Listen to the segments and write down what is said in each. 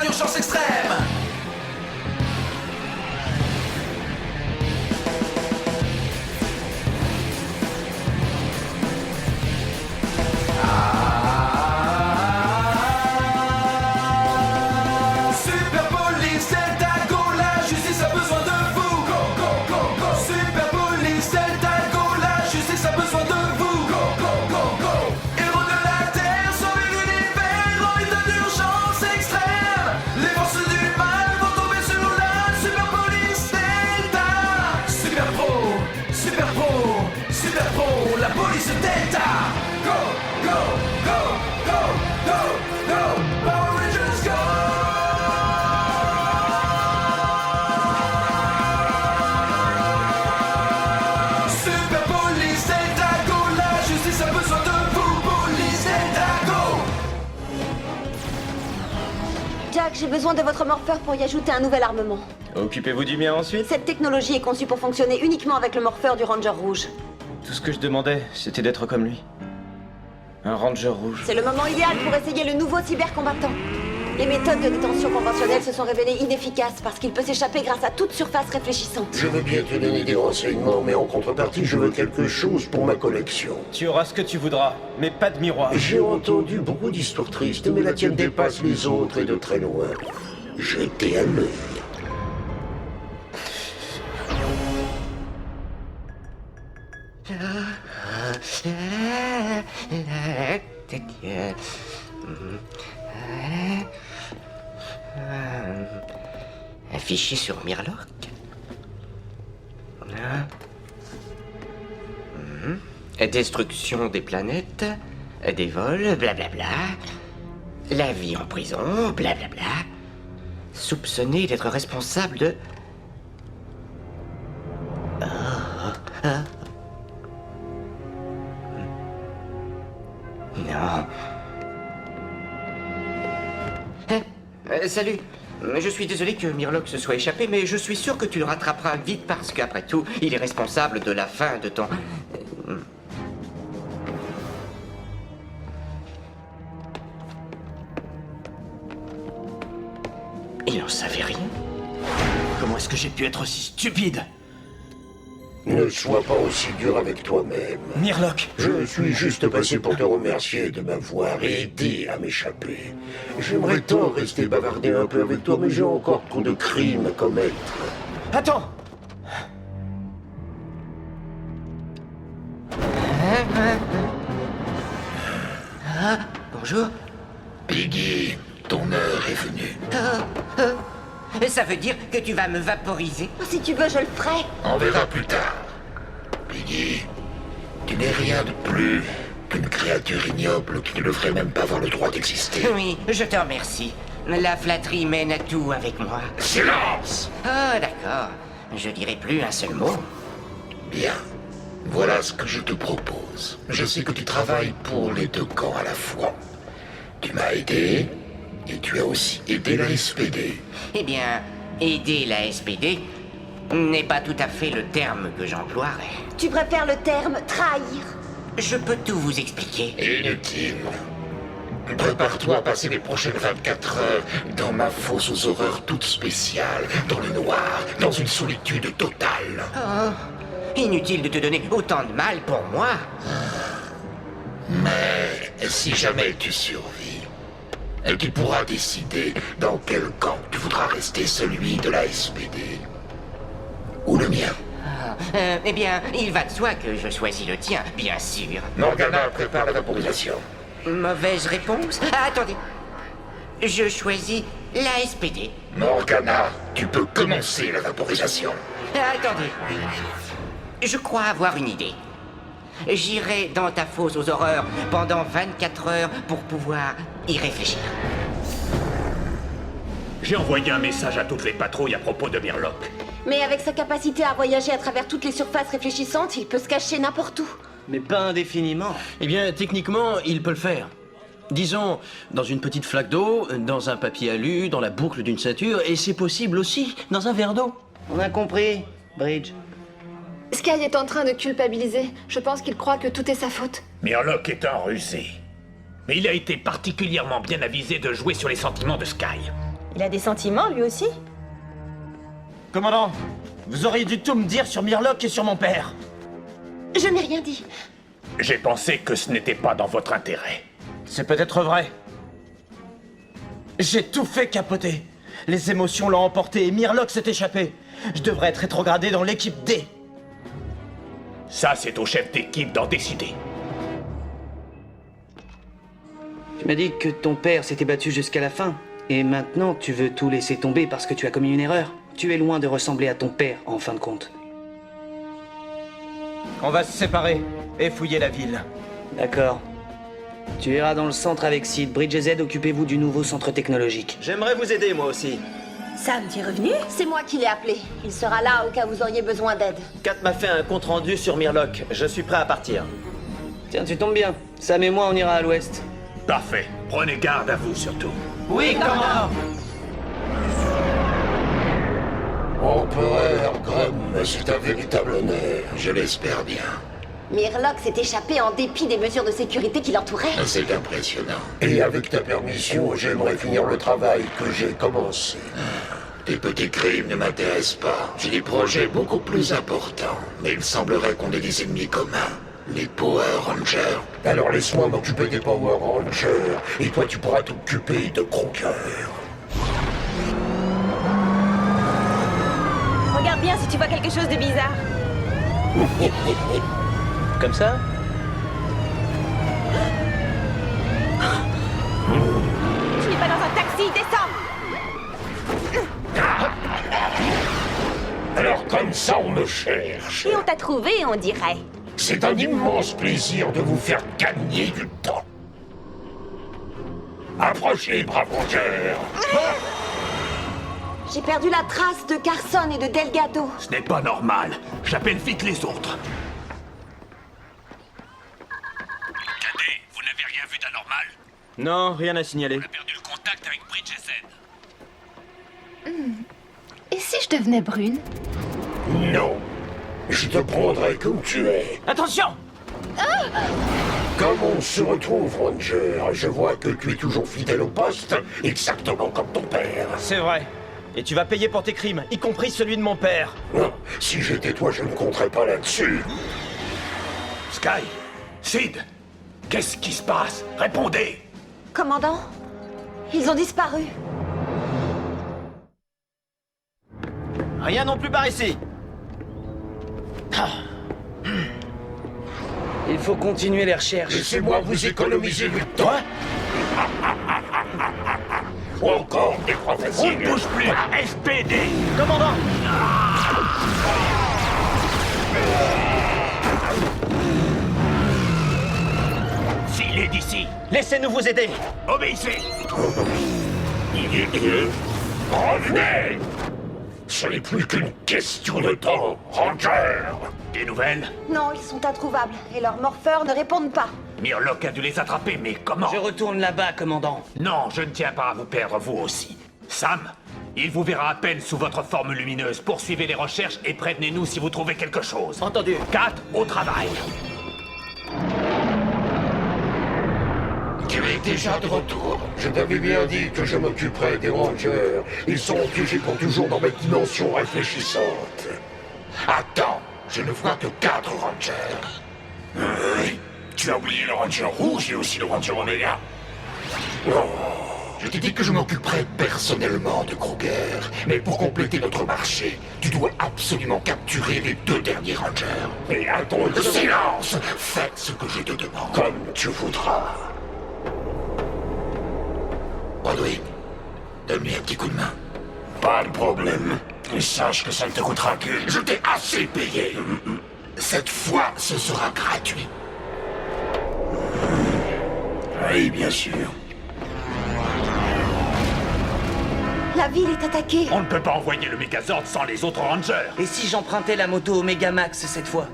d'urgence extrême. Super Police Delta Go, la justice a besoin de vous. Go, go, go, go. Super Police Delta Go, la justice a besoin de vous. Go, go, go, go. Héros de la Terre, sauvez l'univers en état d'urgence extrême. Les forces du mal vont tomber sur la Super Police Delta. Super Pro, Super Pro, Super Pro, la police Delta. Go, go, go, go, go, go. Power Rangers go. Super Police Delta Go, la justice a besoin de vous. Police Delta Go. Jack, j'ai besoin de votre morpheur pour y ajouter un nouvel armement. Occupez-vous du mien ensuite. Cette technologie est conçue pour fonctionner uniquement avec le morpheur du Ranger Rouge. Tout ce que je demandais, c'était d'être comme lui. Un Ranger rouge. C'est le moment idéal pour essayer le nouveau cybercombattant. Les méthodes de détention conventionnelles se sont révélées inefficaces parce qu'il peut s'échapper grâce à toute surface réfléchissante. Je veux bien te donner des renseignements, mais en contrepartie, je veux quelque chose pour ma collection. Tu auras ce que tu voudras, mais pas de miroir. J'ai entendu beaucoup d'histoires tristes, mais la tienne dépasse les autres et de très loin. Jetez un œil. Un fichier sur Mirloc. Destruction des planètes, des vols, blablabla. La vie en prison, blablabla. Soupçonné d'être responsable de... Non. Salut. Je suis désolé que Mirloc se soit échappé, mais je suis sûr que tu le rattraperas vite parce qu'après tout, il est responsable de la fin de ton... Il n'en savait rien. Comment est-ce que j'ai pu être aussi stupide? Ne sois pas aussi dur avec toi-même. Mirloc. Je suis juste passé pour te remercier de m'avoir aidé à m'échapper. J'aimerais tant rester bavarder un peu avec toi, mais j'ai encore trop de crimes à commettre. Attends. Bonjour. Piggy, ton heure est venue. Ça veut dire que tu vas me vaporiser? Oh, si tu veux, je le ferai. On verra plus tard. Piggy, tu n'es rien de plus qu'une créature ignoble qui ne devrait même pas avoir le droit d'exister. Oui, je te remercie. La flatterie mène à tout avec moi. Silence! Ah, d'accord. Je dirai plus un seul mot. Bien. Voilà ce que je te propose. Je sais que tu travailles pour les deux camps à la fois. Tu m'as aidé, et tu as aussi aidé la SPD. Eh bien, aider la SPD n'est pas tout à fait le terme que j'emploierais. Tu préfères le terme trahir. Je peux tout vous expliquer. Inutile. Prépare-toi à passer les prochaines 24 heures dans ma fosse aux horreurs toute spéciale, dans le noir, dans une solitude totale. Oh, inutile de te donner autant de mal pour moi. Mais si jamais tu survis, tu pourras décider dans quel camp tu voudras rester, celui de la SPD ou le mien. Eh bien, il va de soi que je choisis le tien, bien sûr. Morgana prépare la vaporisation. Mauvaise réponse? Ah, attendez. Je choisis la SPD. Morgana, tu peux commencer la vaporisation. Attendez. Je crois avoir une idée. J'irai dans ta fosse aux horreurs pendant 24 heures pour pouvoir y réfléchir. J'ai envoyé un message à toutes les patrouilles à propos de Mirloc. Mais avec sa capacité à voyager à travers toutes les surfaces réfléchissantes, il peut se cacher n'importe où. Mais pas indéfiniment. Eh bien, techniquement, il peut le faire. Disons, dans une petite flaque d'eau, dans un papier alu, dans la boucle d'une ceinture, et c'est possible aussi dans un verre d'eau. On a compris, Bridge. Sky est en train de culpabiliser. Je pense qu'il croit que tout est sa faute. Mirloc est un rusé. Mais il a été particulièrement bien avisé de jouer sur les sentiments de Sky. Il a des sentiments, lui aussi. Commandant, vous auriez dû tout me dire sur Murloc et sur mon père. Je n'ai rien dit. J'ai pensé que ce n'était pas dans votre intérêt. C'est peut-être vrai. J'ai tout fait capoter. Les émotions l'ont emporté et Murloc s'est échappé. Je devrais être rétrogradé dans l'équipe D. Ça, c'est au chef d'équipe d'en décider. Tu m'as dit que ton père s'était battu jusqu'à la fin. Et maintenant, tu veux tout laisser tomber parce que tu as commis une erreur. Tu es loin de ressembler à ton père, en fin de compte. On va se séparer et fouiller la ville. D'accord. Tu iras dans le centre avec Sid. Bridge et Z, occupez-vous du nouveau centre technologique. J'aimerais vous aider, moi aussi. Sam, tu es revenu? C'est moi qui l'ai appelé. Il sera là au cas où vous auriez besoin d'aide. Kat m'a fait un compte-rendu sur Murloc. Je suis prêt à partir. Tiens, tu tombes bien. Sam et moi, on ira à l'ouest. Parfait. Prenez garde à vous, surtout. Oui, commandant. Empereur Grum, c'est un véritable honneur, je l'espère bien. Murloc s'est échappé en dépit des mesures de sécurité qui l'entouraient. C'est impressionnant. Et avec ta permission, j'aimerais finir le travail que j'ai commencé. Tes petits crimes ne m'intéressent pas. J'ai des projets beaucoup plus importants. Mais il semblerait qu'on ait des ennemis communs. Les Power Rangers. Alors laisse-moi m'occuper des Power Rangers. Et toi, tu pourras t'occuper de Kruger. Regarde bien si tu vois quelque chose de bizarre. Comme ça? Tu n'es pas dans un taxi, descends! Alors comme ça, on me cherche. Et on t'a trouvé, on dirait. C'est un immense plaisir de vous faire gagner du temps. Approchez, braves Rangers. J'ai perdu la trace de Carson et de Delgado. Ce n'est pas normal. J'appelle vite les autres. Cadet, vous n'avez rien vu d'anormal? Non, rien à signaler. On a perdu le contact avec Bridge et Z. Et si je devenais brune? Non. Je te prendrai comme tu es. Attention! Comme on se retrouve, Ranger, je vois que tu es toujours fidèle au poste, exactement comme ton père. C'est vrai. Et tu vas payer pour tes crimes, y compris celui de mon père. Non, si j'étais toi, je ne compterais pas là-dessus. Sky, Sid, qu'est-ce qui se passe? Répondez! Commandant, ils ont disparu. Rien non plus par ici. Il faut continuer les recherches. Laissez-moi vous économiser du temps. Encore des trois On faciles. ne bouge plus! SPD! Commandant! Filez d'ici! Laissez-nous vous aider. Obéissez! Revenez. Ce n'est plus qu'une question de temps, Ranger. Des nouvelles? Non, ils sont introuvables et leurs morpheurs ne répondent pas. Murloc a dû les attraper, mais comment? Je retourne là-bas, commandant. Non, je ne tiens pas à vous perdre, vous aussi. Sam, il vous verra à peine sous votre forme lumineuse. Poursuivez les recherches et prévenez-nous si vous trouvez quelque chose. Entendu. Kat, au travail. Tu es déjà de retour. Je t'avais bien dit que je m'occuperais des Rangers. Ils sont piégés pour toujours dans mes dimensions réfléchissantes. Attends, je ne vois que 4 Rangers. Oui, tu as oublié le Ranger rouge et aussi le Ranger Omega. Non, je t'ai dit que je m'occuperais personnellement de Kruger. Mais pour compléter notre marché, tu dois absolument capturer les 2 derniers Rangers. Et attends, silence! Faites ce que je te demande. Comme tu voudras. Roderick, donne-lui un petit coup de main. Pas de problème. Et sache que ça ne te coûtera que... Je t'ai assez payé. Cette fois, ce sera gratuit. Oui, bien sûr. La ville est attaquée. On ne peut pas envoyer le Megazord sans les autres Rangers. Et si j'empruntais la moto Omega Max cette fois?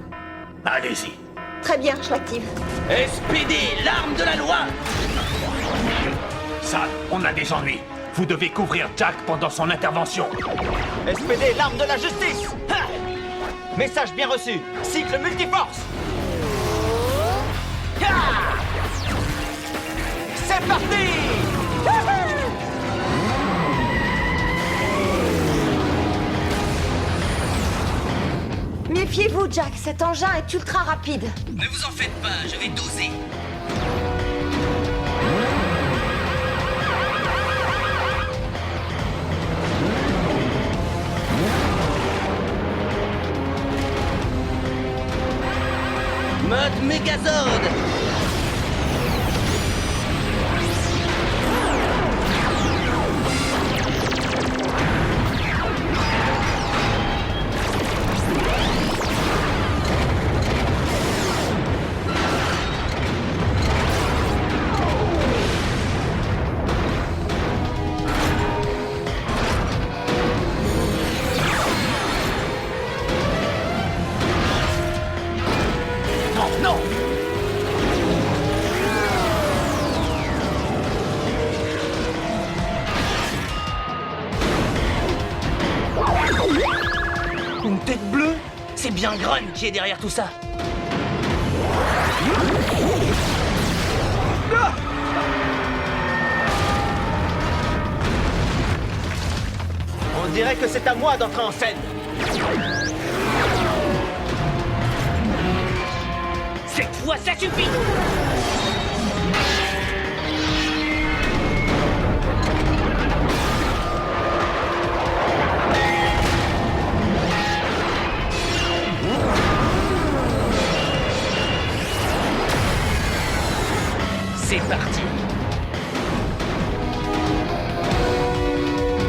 Allez-y. Très bien, je l'active. SPD, l'arme de la loi! Ça, on a des ennuis. Vous devez couvrir Jack pendant son intervention. SPD, l'arme de la justice. Ha! Message bien reçu. Cycle multiforce. Ha! C'est parti. Méfiez-vous, Jack, cet engin est ultra rapide. Ne vous en faites pas, je vais doser. Mode Megazord. Une tête bleue? C'est bien Grun qui est derrière tout ça. Ah! On dirait que c'est à moi d'entrer en scène. Cette fois, ça suffit. C'est parti.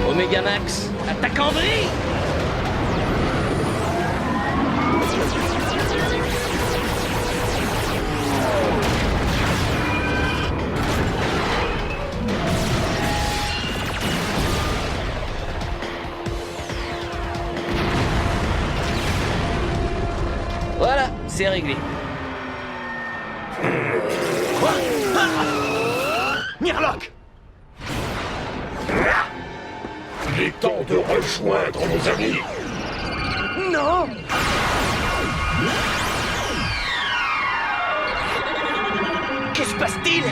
Omega Max, attaque en vrille. Voilà, c'est réglé. Myrloc! Il est temps de rejoindre nos amis. Non! Que se passe-t-il?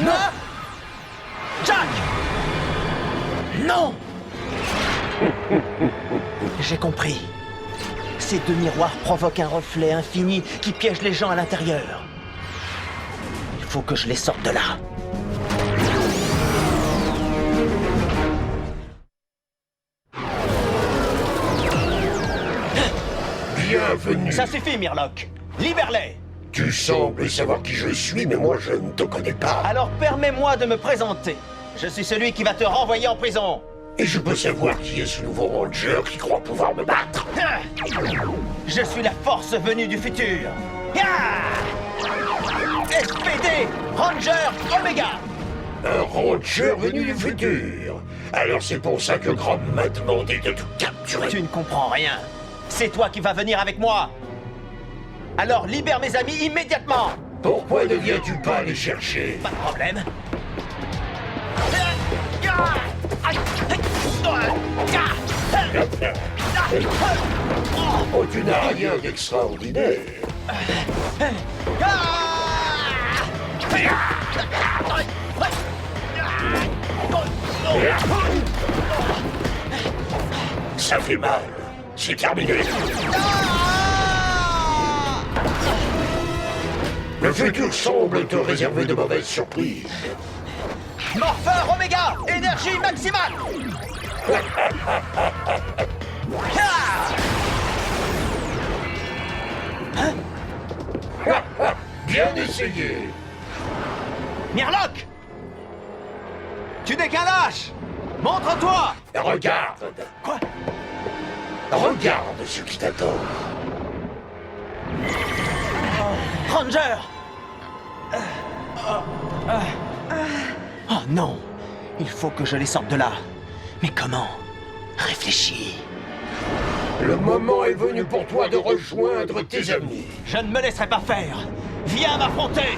Non! Jack! Non! J'ai compris. Ces deux miroirs provoquent un reflet infini qui piège les gens à l'intérieur. Il faut que je les sorte de là. Bienvenue. Ça suffit, Myrloc. Libère-les. Tu sembles savoir qui je suis, mais moi je ne te connais pas. Alors permets-moi de me présenter. Je suis celui qui va te renvoyer en prison. Et je peux savoir qui est ce nouveau ranger qui croit pouvoir me battre. Ah! Je suis la force venue du futur. Ah! SPD Ranger Omega. Un ranger venu du futur. Alors c'est pour ça que Grom m'a demandé de te capturer. Tu ne comprends rien. C'est toi qui vas venir avec moi. Alors libère mes amis immédiatement. Pourquoi ne viens-tu pas les chercher? Pas de problème. Oh, tu n'as rien d'extraordinaire. Ça fait mal. C'est terminé. Le futur semble te réserver de mauvaises surprises. Morpheur Omega, énergie maximale. Bien essayé. Myrloc, tu n'es qu'un lâche. Montre-toi. Regarde. Quoi? Regarde ce qui t'attend. Ranger. Oh non, il faut que je les sorte de là. Mais comment? Réfléchis. Le moment est venu pour toi de rejoindre tes amis. Je ne me laisserai pas faire. Viens m'affronter.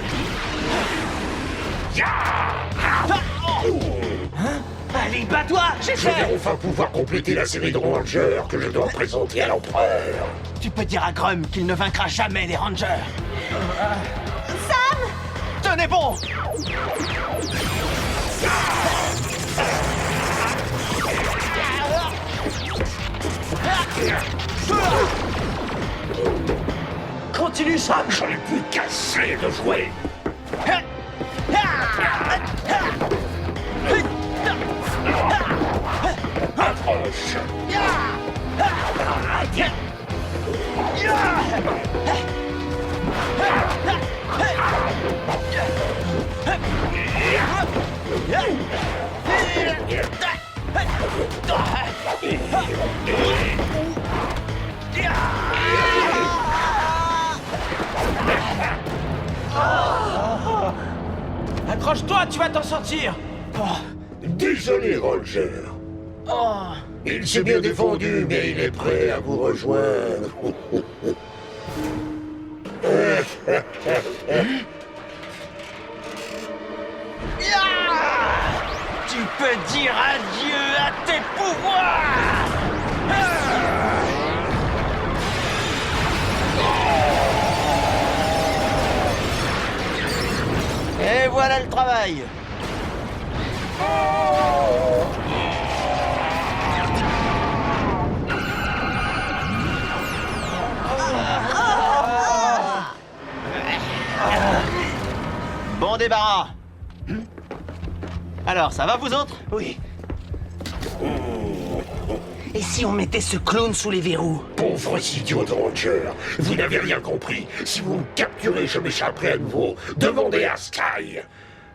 Allez, bats-toi, Je j'essaie. vais enfin pouvoir compléter la série de rangers que je dois présenter à l'empereur. Tu peux dire à Grum qu'il ne vaincra jamais les Rangers. Sam! Tenez bon. Sam! J'en ai plus qu'assez de jouer. Approche. Accroche-toi, tu vas t'en sortir! Désolé, Roger. Il s'est bien défendu, mais il est prêt à vous rejoindre. Tu peux dire adieu à tes pouvoirs! Et voilà le travail! Bon débarras. Alors, ça va vous autres? Oui. Et si on mettait ce clown sous les verrous? Pauvres idiots de Ranger, vous n'avez rien compris. Si vous me capturez, je m'échapperai à nouveau. Demandez à Sky.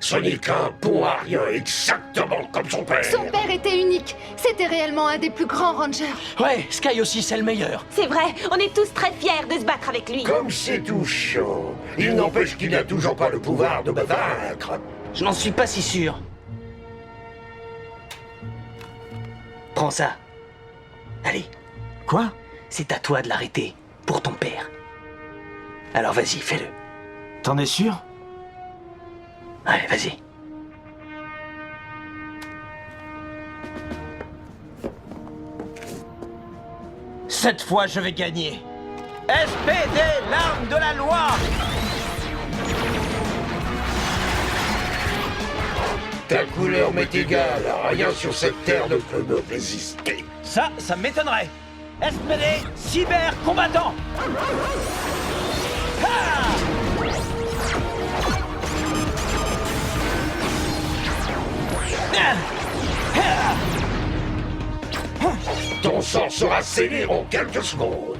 Ce n'est qu'un bon à rien, exactement comme son père. Son père était unique. C'était réellement un des plus grands rangers. Ouais, Sky aussi, c'est le meilleur. C'est vrai, on est tous très fiers de se battre avec lui. Comme c'est touchant. Il n'empêche qu'il n'a toujours pas le pouvoir de me vaincre. Je n'en suis pas si sûr. Prends ça. Allez. Quoi? C'est à toi de l'arrêter. Pour ton père. Alors vas-y, fais-le. T'en es sûr? Ouais, vas-y. Cette fois, je vais gagner. SPD, l'arme de la loi! Ta couleur m'est égale. Rien sur cette terre ne peut me résister. Ça m'étonnerait. SPD, cyber combattant! Ton sort sera scellé en quelques secondes.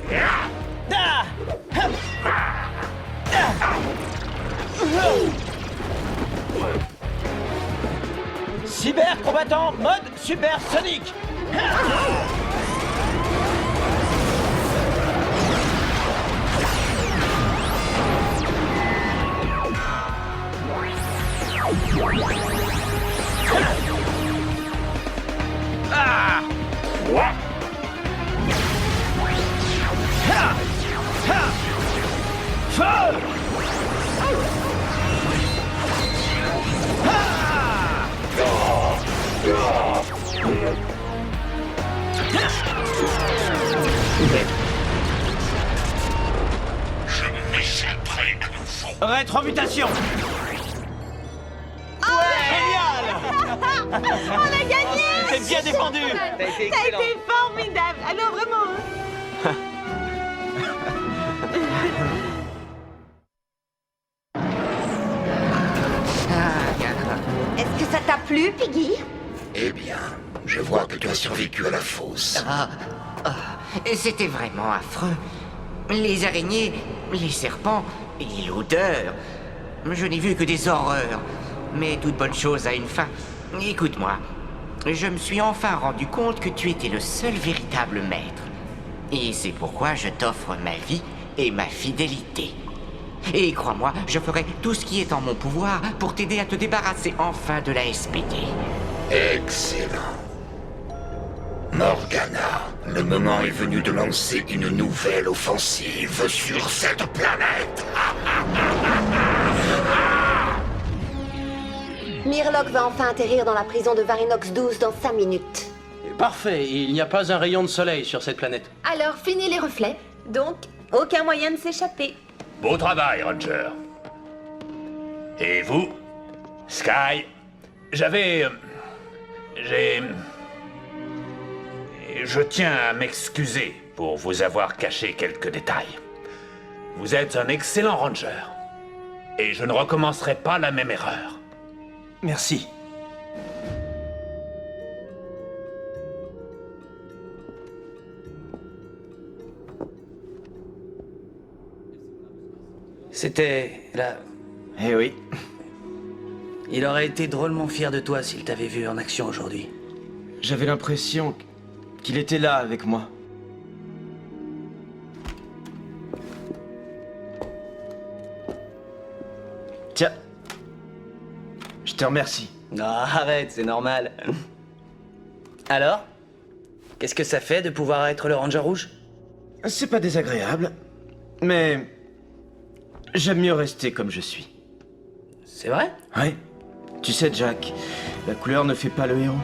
Cyber combattant, mode supersonique! Quoi? Feu! Je m'échapperai à nouveau. Rétromutation! On a gagné! C'est bien défendu! T'as été Ça a excellent. été formidable! Alors vraiment... Est-ce que ça t'a plu, Piggy? Eh bien, je vois que tu as survécu à la fosse. C'était vraiment affreux. Les araignées, les serpents et l'odeur. Je n'ai vu que des horreurs. Mais toute bonne chose a une fin. Écoute-moi, je me suis enfin rendu compte que tu étais le seul véritable maître. Et c'est pourquoi je t'offre ma vie et ma fidélité. Et crois-moi, je ferai tout ce qui est en mon pouvoir pour t'aider à te débarrasser enfin de la SPD. Excellent. Morgana, le moment est venu de lancer une nouvelle offensive sur cette planète. Myrloc va enfin atterrir dans la prison de Varinox 12 dans 5 minutes. Parfait, il n'y a pas un rayon de soleil sur cette planète. Alors, fini les reflets. Donc, aucun moyen de s'échapper. Beau travail, Ranger. Et vous, Sky, je tiens à m'excuser pour vous avoir caché quelques détails. Vous êtes un excellent ranger. Et je ne recommencerai pas la même erreur. Merci. C'était là. Eh oui. Il aurait été drôlement fier de toi s'il t'avait vu en action aujourd'hui. J'avais l'impression qu'il était là avec moi. Tiens. Je te remercie. Non, arrête, c'est normal. Alors? Qu'est-ce que ça fait de pouvoir être le Ranger rouge? C'est pas désagréable, mais j'aime mieux rester comme je suis. C'est vrai? Ouais. Tu sais, Jack, la couleur ne fait pas le héros.